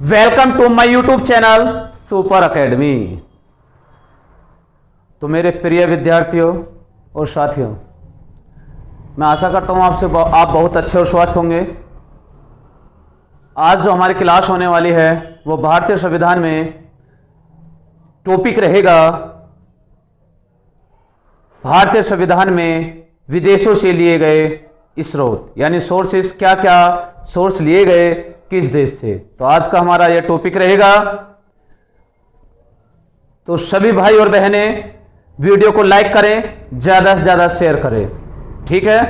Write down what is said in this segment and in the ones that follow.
Welcome to my YouTube channel super academy. तो मेरे प्रिय विद्यार्थियों और साथियों, मैं आशा करता हूं आप बहुत अच्छे और स्वस्थ होंगे। आज जो हमारी क्लास होने वाली है वो भारतीय संविधान में टॉपिक रहेगा भारतीय संविधान में विदेशों से लिए गए स्रोत, यानी सोर्सेस, क्या क्या सोर्स लिए गए किस देश से। तो आज का हमारा यह टॉपिक रहेगा। तो सभी भाई और बहनें वीडियो को लाइक करें, ज्यादा से ज्यादा शेयर करें, ठीक है।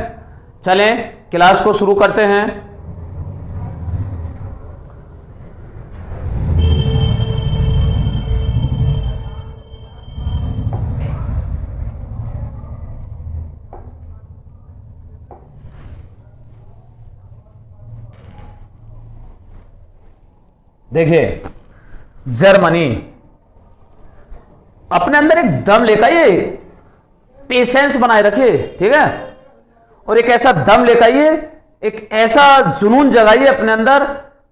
चलें क्लास को शुरू करते हैं। देखिए, जर्मनी अपने अंदर एक दम लेकर आइए, पेशेंस बनाए रखिए, ठीक है। और एक ऐसा दम लेकर आइए, एक ऐसा जुनून जगाइए अपने अंदर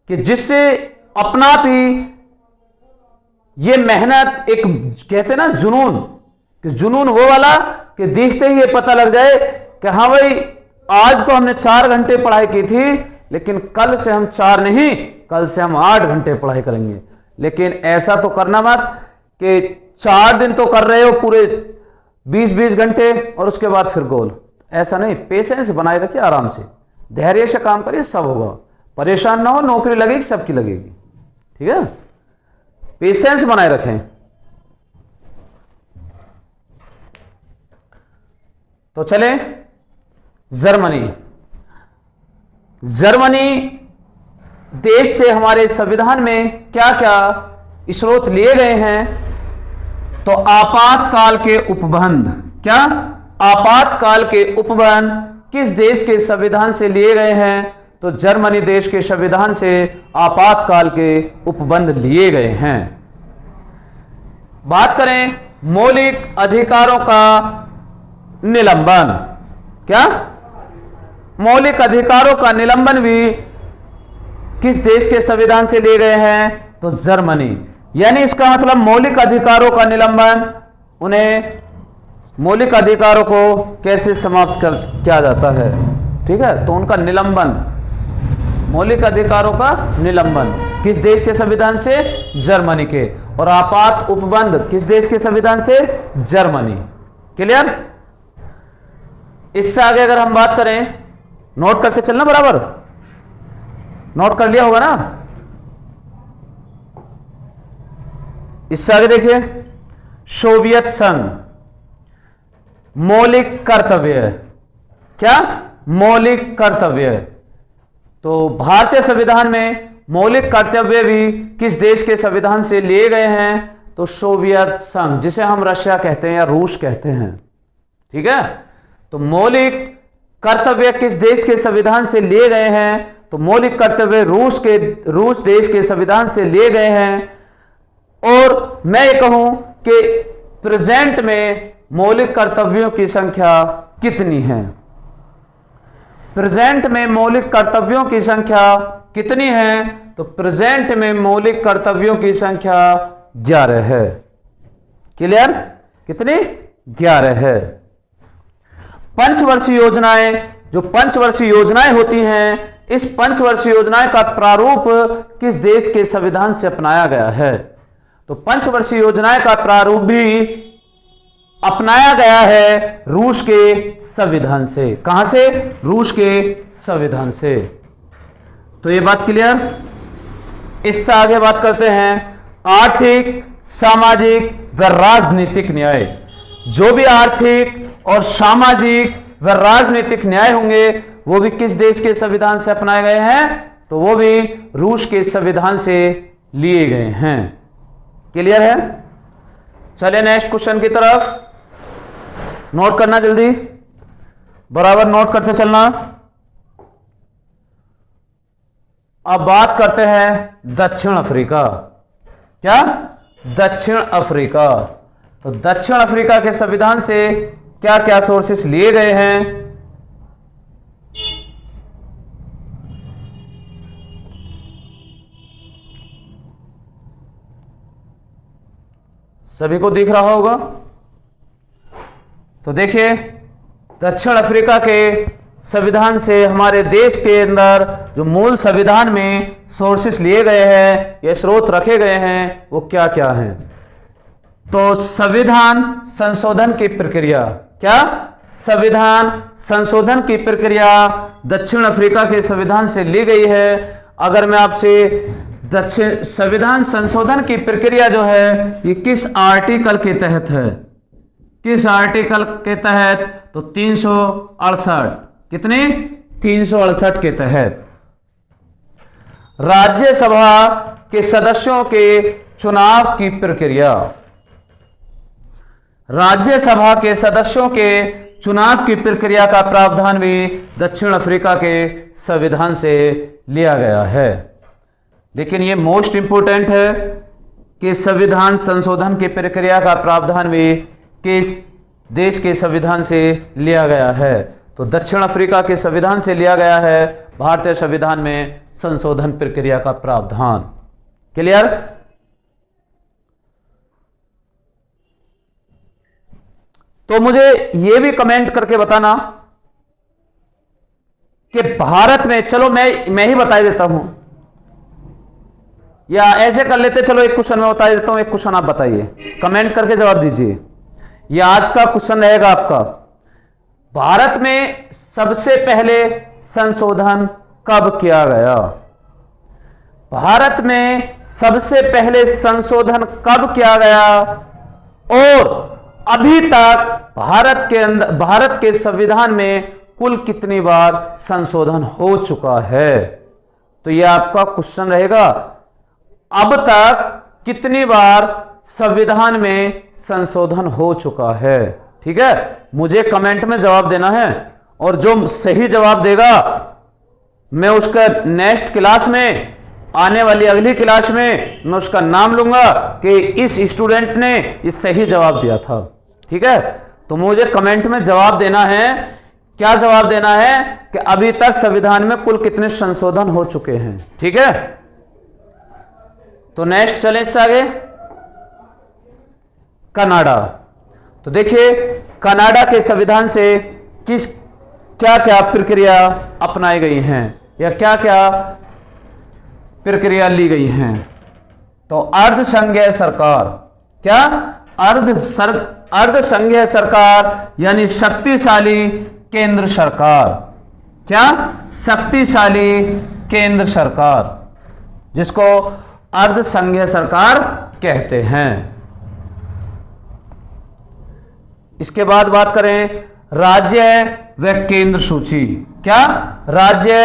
कि जिससे अपना आप ही ये मेहनत, एक कहते हैं ना जुनून, कि जुनून वो वाला कि देखते ही ये पता लग जाए कि हाँ भाई, आज तो हमने 4 घंटे पढ़ाई की थी, लेकिन कल से हम 4 नहीं, कल से हम 8 घंटे पढ़ाई करेंगे। लेकिन ऐसा तो करना मत कि 4 दिन तो कर रहे हो पूरे 20-20 घंटे और उसके बाद फिर गोल। ऐसा नहीं, पेशेंस बनाए रखिए, आराम से धैर्य से काम करिए, सब होगा। परेशान ना हो, नौकरी लगेगी, सबकी लगेगी, ठीक है। पेशेंस बनाए रखें। तो चले, जर्मनी देश से हमारे संविधान में क्या क्या स्रोत लिए गए हैं। तो आपातकाल के उपबंध, क्या आपातकाल के उपबंध किस देश के संविधान से लिए गए हैं। तो जर्मनी देश के संविधान से आपातकाल के उपबंध लिए गए हैं। बात करें मौलिक अधिकारों का निलंबन, क्या मौलिक अधिकारों का निलंबन भी किस देश के संविधान से लिए गए हैं। तो जर्मनी, यानी इसका मतलब मौलिक अधिकारों का निलंबन, उन्हें मौलिक अधिकारों को कैसे समाप्त किया जाता है, ठीक है। तो उनका निलंबन, मौलिक अधिकारों का निलंबन किस देश के संविधान से, जर्मनी के। और आपात उपबंध किस देश के संविधान से, जर्मनी। क्लियर। इससे आगे अगर हम बात करें, नोट करके चलना, बराबर नोट कर लिया होगा ना। इससे आगे देखिए, सोवियत संघ, मौलिक कर्तव्य, क्या मौलिक कर्तव्य। तो भारतीय संविधान में मौलिक कर्तव्य भी किस देश के संविधान से लिए गए हैं। तो सोवियत संघ, जिसे हम रशिया कहते हैं या रूस कहते हैं, ठीक है। तो मौलिक कर्तव्य किस देश के संविधान से लिए गए हैं। तो मौलिक कर्तव्य रूस देश के संविधान से लिए गए हैं। और मैं ये कहूं कि प्रेजेंट में मौलिक कर्तव्यों की संख्या कितनी है। प्रेजेंट में मौलिक कर्तव्यों की संख्या कितनी है। तो प्रेजेंट में मौलिक कर्तव्यों की संख्या 11 है। क्लियर। कितनी, 11 है। पंचवर्षीय योजनाएं, जो पंचवर्षीय योजनाएं होती हैं, इस पंचवर्षीय योजनाएं का प्रारूप किस देश के संविधान से अपनाया गया है। तो पंचवर्षीय योजनाएं का प्रारूप भी अपनाया गया है रूस के संविधान से। कहां से, रूस के संविधान से। तो ये बात क्लियर। इससे आगे बात करते हैं आर्थिक, सामाजिक व राजनीतिक न्याय। जो भी आर्थिक और सामाजिक व राजनीतिक न्याय होंगे वो भी किस देश के संविधान से अपनाए गए हैं। तो वो भी रूस के संविधान से लिए गए हैं। क्लियर है। चलिए नेक्स्ट क्वेश्चन की तरफ। नोट करना जल्दी, बराबर नोट करते चलना। अब बात करते हैं दक्षिण अफ्रीका, क्या दक्षिण अफ्रीका। तो दक्षिण अफ्रीका के संविधान से क्या क्या सोर्सेस लिए गए हैं। सभी को दिख रहा होगा। तो देखिए, दक्षिण अफ्रीका के संविधान से हमारे देश के अंदर जो मूल संविधान में सोर्सेस लिए गए हैं या स्रोत रखे गए हैं वो क्या क्या हैं। तो संविधान संशोधन की प्रक्रिया, क्या? संविधान संशोधन की प्रक्रिया दक्षिण अफ्रीका के संविधान से ली गई है। अगर मैं आपसे दक्षिण संविधान संशोधन की प्रक्रिया जो है ये किस आर्टिकल के तहत है, किस आर्टिकल के तहत, तो 368, कितने? 368 के तहत। राज्यसभा के सदस्यों के चुनाव की प्रक्रिया, राज्यसभा के सदस्यों के चुनाव की प्रक्रिया का प्रावधान भी दक्षिण अफ्रीका के संविधान से लिया गया है। लेकिन ये मोस्ट इंपोर्टेंट है कि संविधान संशोधन की प्रक्रिया का प्रावधान भी किस देश के संविधान से लिया गया है, तो दक्षिण अफ्रीका के संविधान से लिया गया है भारतीय संविधान में संशोधन प्रक्रिया का प्रावधान। क्लियर? तो मुझे यह भी कमेंट करके बताना कि भारत में, चलो मैं ही बता देता हूं या ऐसे कर लेते, चलो एक क्वेश्चन मैं बता देता हूं, एक क्वेश्चन आप बताइए, कमेंट करके जवाब दीजिए। यह आज का क्वेश्चन रहेगा आपका। भारत में सबसे पहले संशोधन कब किया गया? भारत में सबसे पहले संशोधन कब किया गया और अभी तक भारत के संविधान में कुल कितनी बार संशोधन हो चुका है? तो यह आपका क्वेश्चन रहेगा। अब तक कितनी बार संविधान में संशोधन हो चुका है? ठीक है, मुझे कमेंट में जवाब देना है और जो सही जवाब देगा मैं उसका नेक्स्ट क्लास में, आने वाली अगली क्लास में मैं उसका नाम लूंगा कि इस स्टूडेंट ने इस सही जवाब दिया था। ठीक है, तो मुझे कमेंट में जवाब देना है। क्या जवाब देना है? कि अभी तक संविधान में कुल कितने संशोधन हो चुके हैं। ठीक है, तो नेक्स्ट चलें इससे आगे। कनाडा। तो देखिए, कनाडा के संविधान से क्या क्या प्रक्रिया अपनाई गई हैं या क्या क्या प्रक्रिया ली गई हैं। तो अर्धसंघीय सरकार, क्या? अर्धसंघीय सरकार यानी शक्तिशाली केंद्र सरकार, क्या? शक्तिशाली केंद्र सरकार, जिसको अर्धसंघीय सरकार कहते हैं। इसके बाद बात करें राज्य व केंद्र सूची। क्या? राज्य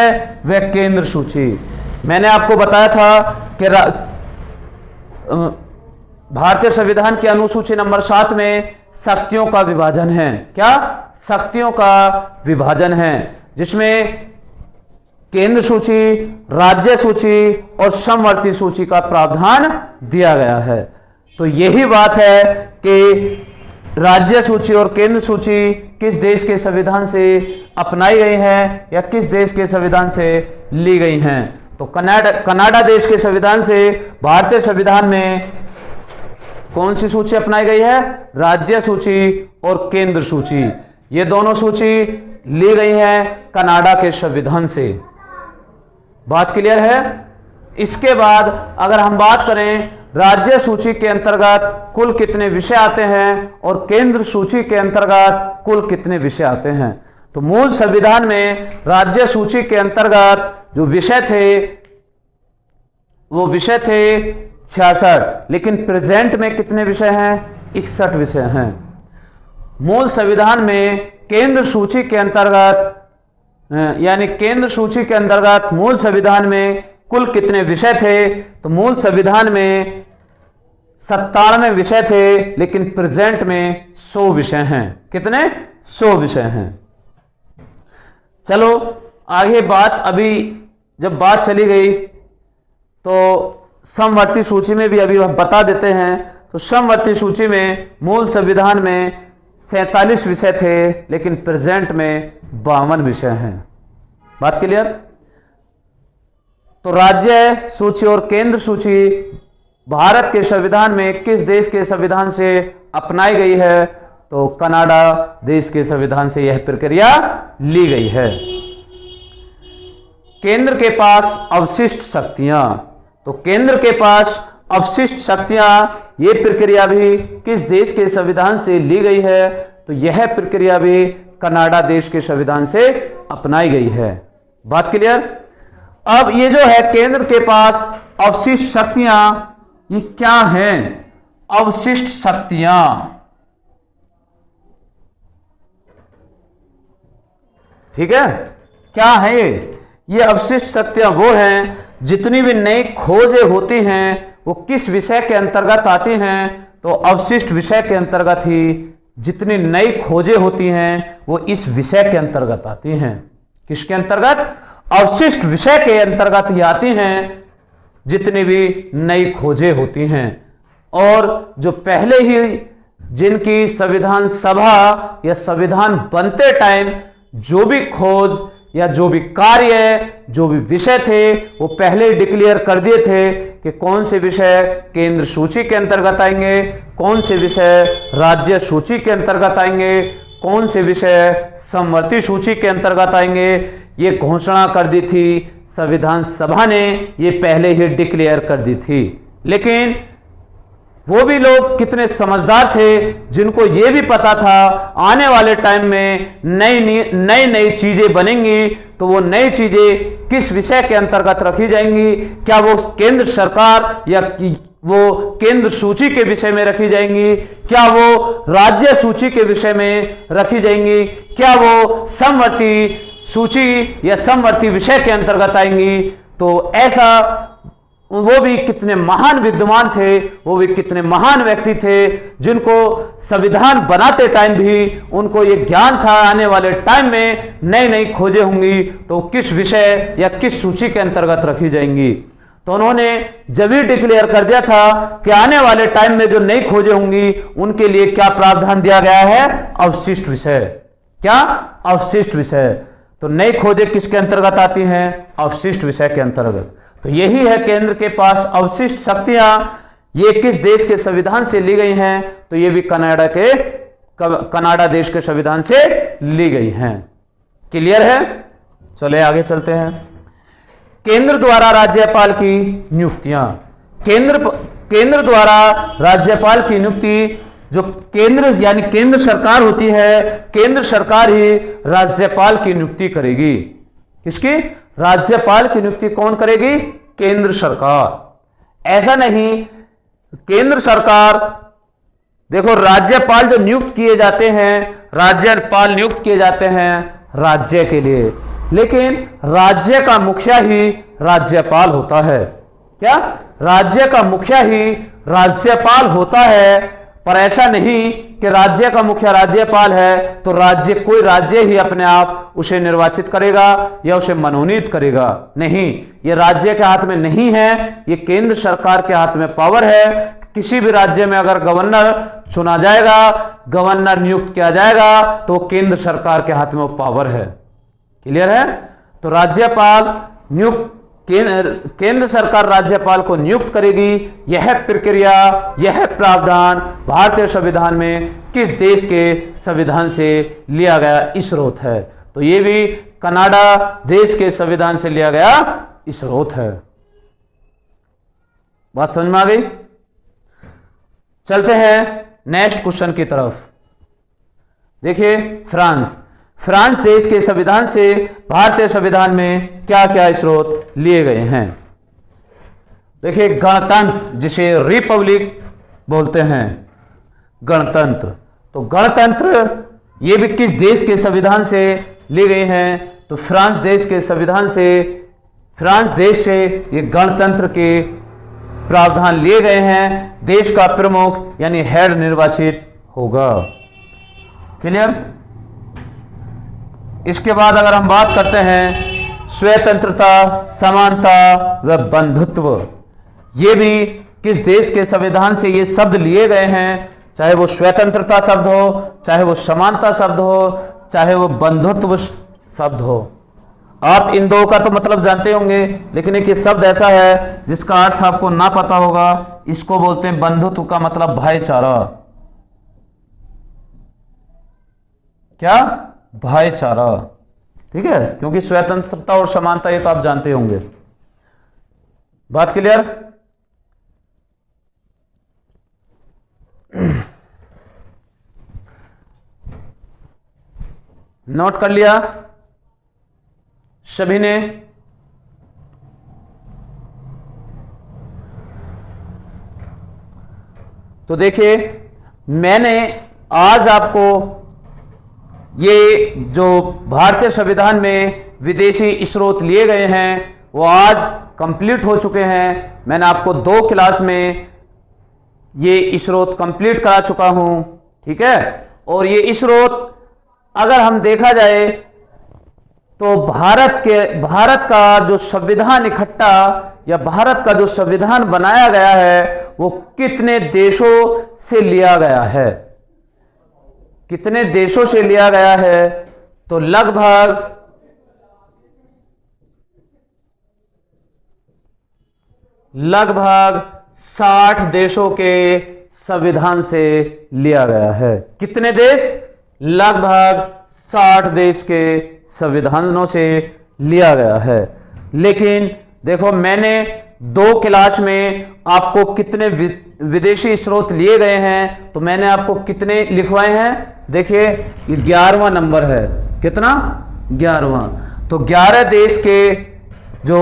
व केंद्र सूची। मैंने आपको बताया था कि भारतीय संविधान की अनुसूची नंबर 7 में शक्तियों का विभाजन है। क्या? शक्तियों का विभाजन है, जिसमें केंद्र सूची, राज्य सूची और समवर्ती सूची का प्रावधान दिया गया है। तो यही बात है कि राज्य सूची और केंद्र सूची किस देश के संविधान से अपनाई गई हैं या किस देश के संविधान से ली गई हैं। तो कनाडा देश के संविधान से भारतीय संविधान में कौन सी सूची अपनाई गई है? राज्य सूची और केंद्र सूची। ये दोनों सूची ली गई हैं कनाडा के संविधान से। बात क्लियर है? इसके बाद अगर हम बात करें राज्य सूची के अंतर्गत कुल कितने विषय आते हैं और केंद्र सूची के अंतर्गत कुल कितने विषय आते हैं, तो मूल संविधान में राज्य सूची के अंतर्गत जो विषय थे वो विषय थे 66, लेकिन प्रेजेंट में कितने विषय हैं? 61 विषय हैं। मूल संविधान में केंद्र सूची के अंतर्गत यानी केंद्र सूची के अंतर्गत मूल संविधान में कुल कितने विषय थे? तो मूल संविधान में 97 विषय थे, लेकिन प्रेजेंट में 100 विषय हैं। कितने? 100 विषय हैं। चलो आगे बात, अभी जब बात चली गई तो समवर्ती सूची में भी अभी हम बता देते हैं। तो समवर्ती सूची में मूल संविधान में 47 विषय थे, लेकिन प्रेजेंट में 52 विषय हैं। बात क्लियर? तो राज्य सूची और केंद्र सूची भारत के संविधान में किस देश के संविधान से अपनाई गई है? तो कनाडा देश के संविधान से यह प्रक्रिया ली गई है। केंद्र के पास अवशिष्ट शक्तियां, तो केंद्र के पास अवशिष्ट शक्तियां, यह प्रक्रिया भी किस देश के संविधान से ली गई है? तो यह प्रक्रिया भी कनाडा देश के संविधान से अपनाई गई है। बात क्लियर? अब ये जो है केंद्र के पास अवशिष्ट शक्तियां, ये क्या हैं? अवशिष्ट शक्तियां, ठीक है, क्या है ये अवशिष्ट शक्तियां वो हैं जितनी भी नई खोजें होती हैं वो किस विषय के अंतर्गत आती हैं? तो अवशिष्ट विषय के अंतर्गत ही जितनी नई खोजें होती हैं वो इस विषय के अंतर्गत आती हैं। किसके अंतर्गत? अवशिष्ट विषय के अंतर्गत ही आती हैं जितनी भी नई खोजें होती हैं। और जो पहले ही जिनकी संविधान सभा या संविधान बनते टाइम जो भी खोज या जो भी कार्य, जो भी विषय थे वो पहले ही डिक्लेयर कर दिए थे कि कौन से विषय केंद्र सूची के अंतर्गत आएंगे, कौन से विषय राज्य सूची के अंतर्गत आएंगे, कौन से विषय समवर्ती सूची के अंतर्गत आएंगे। ये घोषणा कर दी थी संविधान सभा ने, ये पहले ही डिक्लेयर कर दी थी। लेकिन वो भी लोग कितने समझदार थे जिनको ये भी पता था आने वाले टाइम में नई नई चीजें बनेंगी, तो वो नई चीजें किस विषय के अंतर्गत रखी जाएंगी? क्या वो केंद्र सरकार या वो केंद्र सूची के विषय में रखी जाएंगी? क्या वो राज्य सूची के विषय में रखी जाएंगी? क्या वो समवर्ती सूची या समवर्ती विषय के अंतर्गत आएंगी? तो ऐसा वो भी कितने महान विद्वान थे, वो भी कितने महान व्यक्ति थे जिनको संविधान बनाते टाइम भी उनको ये ज्ञान था आने वाले टाइम में नई नई खोजें होंगी तो किस विषय या किस सूची के अंतर्गत रखी जाएंगी। तो उन्होंने जब ही डिक्लेयर कर दिया था कि आने वाले टाइम में जो नई खोजें होंगी उनके लिए क्या प्रावधान दिया गया है? अवशिष्ट विषय। क्या? अवशिष्ट विषय। तो नई खोजें किसके अंतर्गत आती हैं? अवशिष्ट विषय के अंतर्गत। तो यही है केंद्र के पास अवशिष्ट शक्तियां, ये किस देश के संविधान से ली गई हैं? तो ये भी कनाडा देश के संविधान से ली गई हैं। क्लियर है? चले आगे चलते हैं। केंद्र द्वारा राज्यपाल की नियुक्तियां। केंद्र द्वारा राज्यपाल की नियुक्ति, जो केंद्र यानी केंद्र सरकार होती है, केंद्र सरकार ही राज्यपाल की नियुक्ति करेगी। किसकी? राज्यपाल की नियुक्ति कौन करेगी? केंद्र सरकार। ऐसा नहीं केंद्र सरकार, देखो राज्यपाल जो नियुक्त किए जाते हैं, राज्यपाल नियुक्त किए जाते हैं राज्य के लिए, लेकिन राज्य का मुखिया ही राज्यपाल होता है। क्या? राज्य का मुखिया ही राज्यपाल होता है। पर ऐसा नहीं कि राज्य का मुखिया राज्यपाल है तो कोई राज्य ही अपने आप उसे निर्वाचित करेगा या उसे मनोनीत करेगा। नहीं, ये राज्य के हाथ में नहीं है, ये केंद्र सरकार के हाथ में पावर है। किसी भी राज्य में अगर गवर्नर चुना जाएगा, गवर्नर नियुक्त किया जाएगा तो केंद्र सरकार के हाथ में वो पावर है। क्लियर है? तो राज्यपाल नियुक्त, केंद्र सरकार राज्यपाल को नियुक्त करेगी। यह प्रक्रिया, यह प्रावधान भारतीय संविधान में किस देश के संविधान से लिया गया स्रोत है? तो यह भी कनाडा देश के संविधान से लिया गया स्रोत है। बात समझ में आ गई? चलते हैं नेक्स्ट क्वेश्चन की तरफ। देखिए, फ्रांस देश के संविधान से भारतीय संविधान में क्या क्या स्रोत लिए गए हैं? देखिए, गणतंत्र, जिसे रिपब्लिक बोलते हैं, गणतंत्र। तो गणतंत्र ये भी किस देश के संविधान से ली गई हैं? तो फ्रांस देश के संविधान से, फ्रांस देश से ये गणतंत्र के प्रावधान लिए गए हैं। देश का प्रमुख यानी हेड निर्वाचित होगा। क्लियर? इसके बाद अगर हम बात करते हैं स्वतंत्रता, समानता व बंधुत्व, ये भी किस देश के संविधान से ये शब्द लिए गए हैं? चाहे वो स्वतंत्रता शब्द हो, चाहे वो समानता शब्द हो, चाहे वो बंधुत्व शब्द हो। आप इन दो का तो मतलब जानते होंगे, लेकिन एक ये शब्द ऐसा है जिसका अर्थ आपको ना पता होगा इसको बोलते हैं बंधुत्व का मतलब भाईचारा। क्या? भाईचारा। ठीक है, क्योंकि स्वतंत्रता और समानता ये तो आप जानते होंगे। बात क्लियर? नोट कर लिया सभी ने? तो देखिए, मैंने आज आपको ये जो भारतीय संविधान में विदेशी स्रोत लिए गए हैं वो आज कंप्लीट हो चुके हैं। मैंने आपको 2 क्लास में ये स्रोत कंप्लीट करा चुका हूं। ठीक है, और ये स्रोत अगर हम देखा जाए तो भारत का जो संविधान इकट्ठा या भारत का जो संविधान बनाया गया है वो कितने देशों से लिया गया है? कितने देशों से लिया गया है? तो लगभग 60 देशों के संविधान से लिया गया है। कितने देश? लगभग 60 देश के संविधानों से लिया गया है। लेकिन देखो, मैंने 2 क्लास में आपको कितने विदेशी स्रोत लिए गए हैं, तो मैंने आपको कितने लिखवाए हैं? देखिए, 11वां नंबर है। कितना? 11वां। तो 11 देश के जो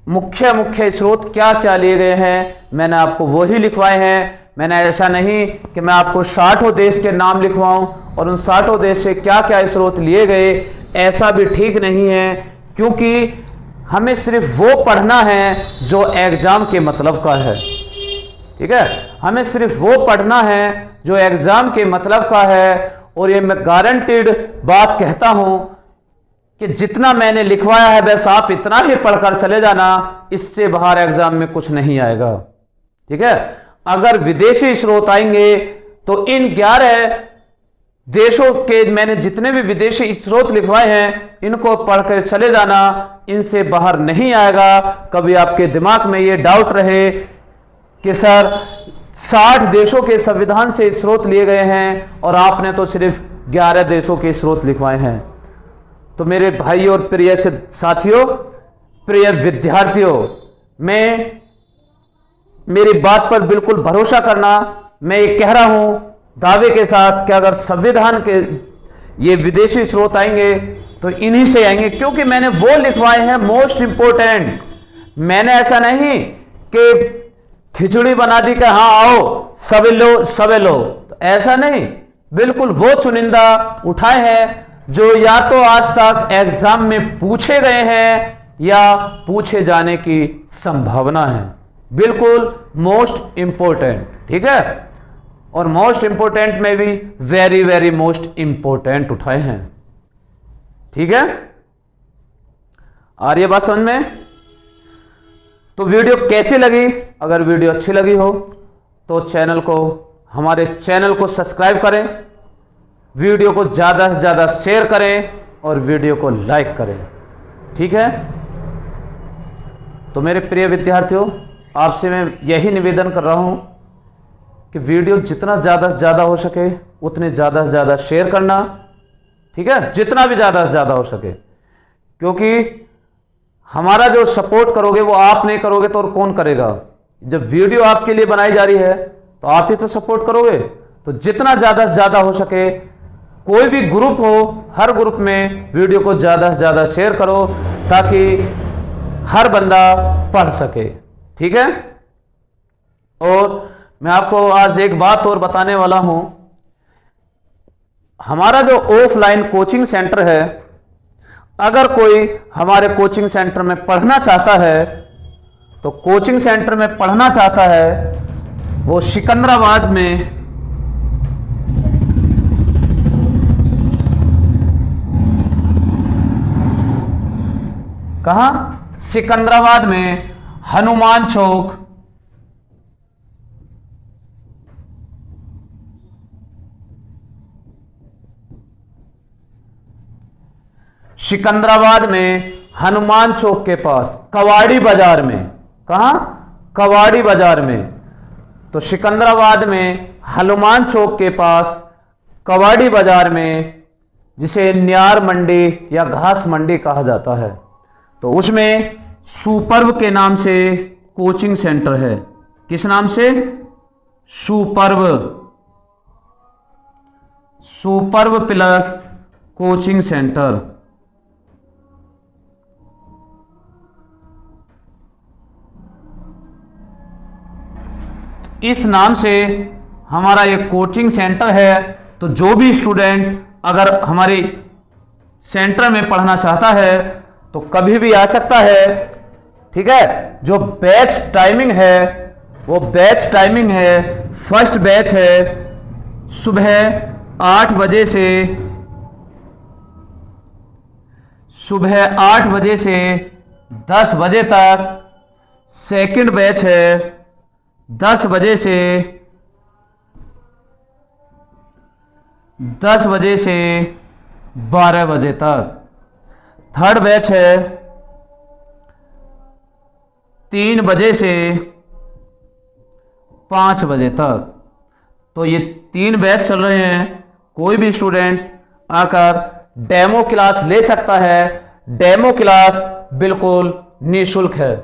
मुख्य स्रोत क्या क्या लिए गए हैं मैंने आपको वही लिखवाए हैं। मैंने ऐसा नहीं कि मैं आपको 60 देश के नाम लिखवाऊं और उन 60 देश से क्या क्या स्रोत लिए गए, ऐसा भी ठीक नहीं है, क्योंकि हमें सिर्फ वो पढ़ना है जो एग्जाम के मतलब का है। ठीक है, हमें सिर्फ वो पढ़ना है जो एग्जाम के मतलब का है। और ये मैं गारंटीड बात कहता हूं कि जितना मैंने लिखवाया है बस आप इतना ही पढ़कर चले जाना, इससे बाहर एग्जाम में कुछ नहीं आएगा। ठीक है, अगर विदेशी स्रोत आएंगे तो इन 11 देशों के मैंने जितने भी विदेशी स्रोत लिखवाए हैं इनको पढ़कर चले जाना, इनसे बाहर नहीं आएगा। कभी आपके दिमाग में ये डाउट रहे कि सर 60 देशों के संविधान से स्रोत लिए गए हैं और आपने तो सिर्फ 11 देशों के स्रोत लिखवाए हैं। तो मेरे भाई और प्रिय साथियों, प्रिय विद्यार्थियों, मेरी बात पर बिल्कुल भरोसा करना। मैं ये कह रहा हूं दावे के साथ कि अगर संविधान के ये विदेशी स्रोत आएंगे तो इन्हीं से आएंगे, क्योंकि मैंने वो लिखवाए हैं मोस्ट इंपोर्टेंट। मैंने ऐसा नहीं कि खिचड़ी बना दी कि हाँ आओ सबे लो, तो ऐसा नहीं। बिल्कुल वो चुनिंदा उठाए हैं जो या तो आज तक एग्जाम में पूछे गए हैं या पूछे जाने की संभावना है। बिल्कुल मोस्ट इंपोर्टेंट। ठीक है, और मोस्ट इंपोर्टेंट में भी वेरी वेरी मोस्ट इंपोर्टेंट उठाए हैं। ठीक है, आ रही है बात समझ में? तो वीडियो कैसी लगी? अगर वीडियो अच्छी लगी हो तो हमारे चैनल को सब्सक्राइब करें, वीडियो को ज़्यादा से ज़्यादा शेयर करें और वीडियो को लाइक करें। ठीक है, तो मेरे प्रिय विद्यार्थियों, आपसे मैं यही निवेदन कर रहा हूं कि वीडियो जितना ज़्यादा से ज़्यादा हो सके उतने ज़्यादा से ज़्यादा शेयर करना। ठीक है, जितना भी ज़्यादा से ज़्यादा हो सके, क्योंकि हमारा जो सपोर्ट करोगे वो आप नहीं करोगे तो और कौन करेगा? जब वीडियो आपके लिए बनाई जा रही है तो आप ही तो सपोर्ट करोगे। तो जितना ज़्यादा से ज़्यादा हो सके, कोई भी ग्रुप हो, हर ग्रुप में वीडियो को ज़्यादा से ज़्यादा शेयर करो ताकि हर बंदा पढ़ सके। ठीक है, और मैं आपको आज एक बात और बताने वाला हूं। हमारा जो ऑफलाइन कोचिंग सेंटर है, अगर कोई हमारे कोचिंग सेंटर में पढ़ना चाहता है तो कोचिंग सेंटर में पढ़ना चाहता है वो सिकंदराबाद में कहां? सिकंदराबाद में हनुमान चौक, सिकंदराबाद में हनुमान चौक के पास कवाड़ी बाजार में। कहां? कवाड़ी बाजार में। तो सिकंदराबाद में हनुमान चौक के पास कवाड़ी बाजार में, जिसे न्यार मंडी या घास मंडी कहा जाता है, तो उसमें सुपर्ब के नाम से कोचिंग सेंटर है। किस नाम से? Superb, superb plus coaching centre. इस नाम से हमारा एक कोचिंग सेंटर है। तो जो भी स्टूडेंट अगर हमारे सेंटर में पढ़ना चाहता है तो कभी भी आ सकता है। ठीक है, जो बैच टाइमिंग है वो बैच टाइमिंग है, फर्स्ट बैच है सुबह 8 बजे से, सुबह 8 बजे से 10 बजे तक। सेकंड बैच है 10 बजे से 12 बजे तक। थर्ड बैच है 3 बजे से 5 बजे तक। तो ये 3 बैच चल रहे हैं। कोई भी स्टूडेंट आकर डेमो क्लास ले सकता है। डेमो क्लास बिल्कुल निःशुल्क है।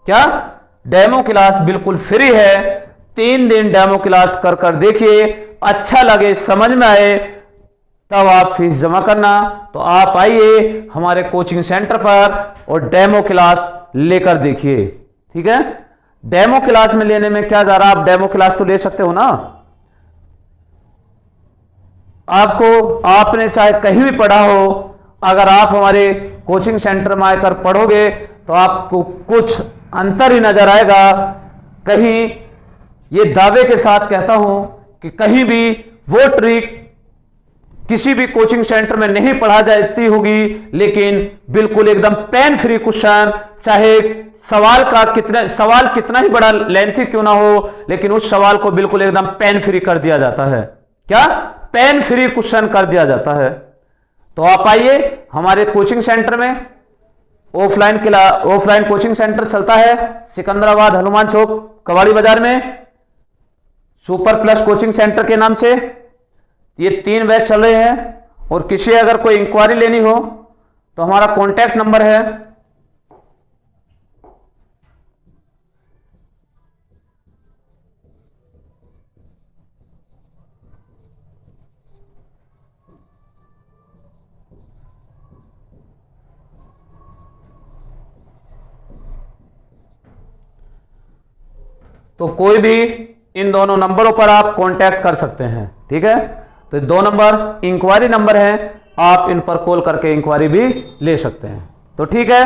क्या? डेमो क्लास बिल्कुल फ्री है। 3 दिन डेमो क्लास कर कर देखिए, अच्छा लगे, समझ में आए, तब आप फीस जमा करना। तो आप आइए हमारे कोचिंग सेंटर पर और डेमो क्लास लेकर देखिए। ठीक है, डेमो क्लास में लेने में क्या जा रहा, आप डेमो क्लास तो ले सकते हो ना। आपको, आपने चाहे कहीं भी पढ़ा हो, अगर आप हमारे कोचिंग सेंटर में आकर पढ़ोगे तो आपको कुछ अंतर ही नजर आएगा। कहीं ये दावे के साथ कहता हूं कि कहीं भी वो ट्रिक किसी भी कोचिंग सेंटर में नहीं पढ़ा जाती होगी, लेकिन बिल्कुल एकदम पेन फ्री क्वेश्चन, चाहे सवाल कितना ही बड़ा लेंथी क्यों ना हो, लेकिन उस सवाल को बिल्कुल एकदम पेन फ्री कर दिया जाता है। क्या? पेन फ्री क्वेश्चन कर दिया जाता है। तो आप आइए हमारे कोचिंग सेंटर में। ऑफलाइन कोचिंग सेंटर चलता है सिकंदराबाद हनुमान चौक कवाड़ी बाजार में, सुपर प्लस कोचिंग सेंटर के नाम से। ये 3 बैच चल रहे हैं। और किसी अगर कोई इंक्वायरी लेनी हो तो हमारा कॉन्टैक्ट नंबर है तो कोई भी इन दोनों नंबरों पर आप कांटेक्ट कर सकते हैं। ठीक है, तो 2 नंबर इंक्वायरी नंबर है, आप इन पर कॉल करके इंक्वायरी भी ले सकते हैं। तो ठीक है,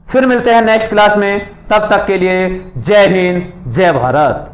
फिर मिलते हैं नेक्स्ट क्लास में। तब तक के लिए जय हिंद, जय भारत।